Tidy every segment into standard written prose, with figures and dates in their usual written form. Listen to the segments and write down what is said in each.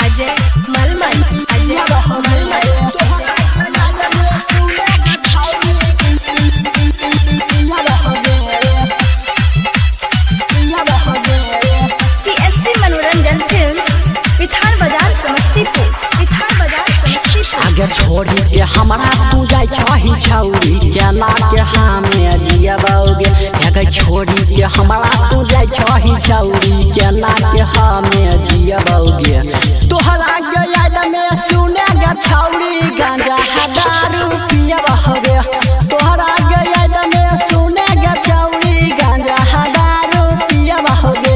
अजय मलमल अजय मलमल पीएसपी मनोरंजन फिल्म्स विठान बाजार समस्तीपुर आगे छोड़ी के हमरा तू जाय छही छौरी केला के हमें जियबोगे आगे छोड़ी के हमरा तू जाय छही छौरी केला के हमें जियबोगे तोहरा के याद में सुनेगा छौरी गांजा दारू पियबोगे तोहरा के याद में सुनेगा छौरी गांजा दारू पियबोगे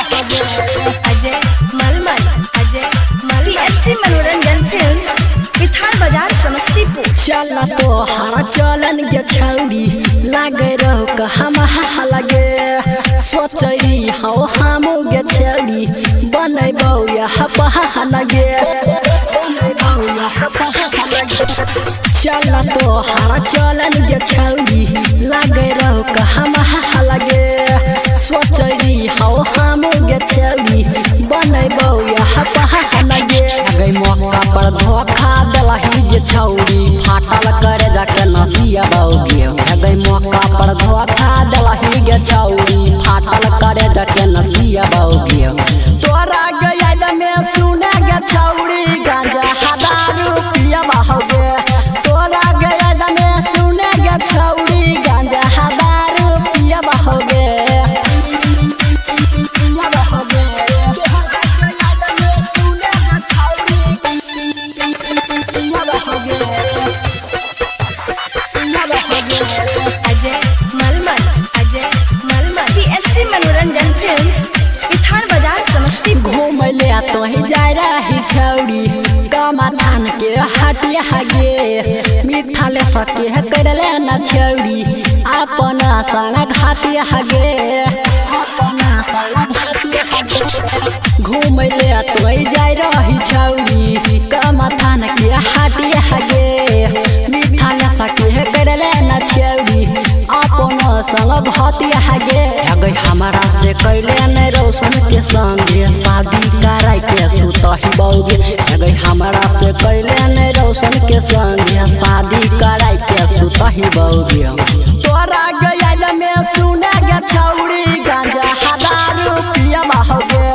अजय मलमल पीएसपी मनोरंजन फिल्म्स विठान बाजार समस्तीपुर चल तो हरा चलन के छौरी लागे रहो का हम लगे सोचरी हो हम गे छौरी बनैबो यह पहा लगे चल तो हरा चलन के छौरी लागे रहो का हम लगे सोचरी हो हम गे छौरी बनैबो यह पहा लगे गई मौका पर धोखा दलही जे छौरी फाटल करे जाके नसिया बौगे गई मौका पर धोखा दलही गे छौरी फाटल करे जाके नसिया बौगे तोरा के याद में सुने गे छौरी गांजा दारू पियबोगे तोरा के याद में सुने गे छौरी गांजा दारू पियबोगे अजय मलमल पीएसपी मनोरंजन फिल्म्स विठान बाजार समस्तीपुर घूमले तो ही जाय रही छौरी कमा थान के हटिया गे मिठाले सके करले न छौरी अपना संग घाटिया गे घूमले तो ही जाय रही छौरी कमा थान के हटिया गे मिठाले सके करले न छौरी अपना संग घाटिया गे गई हमारा से कैले न रोशन के संगे शादी कराई के सुतही बौगे गई हमारा से कैले न रोशन के संगे शादी कराई के सुतही बौगे तोरा के याद में सुने गे छौरी गांजा दारू पियबोगे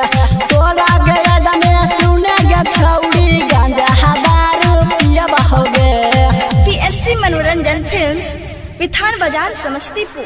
तोरा के याद में सुने गे छौरी गांजा दारू पियबोगे पीएसपी मनोरंजन फिल्म्स विठान बाजार समस्तीपुर।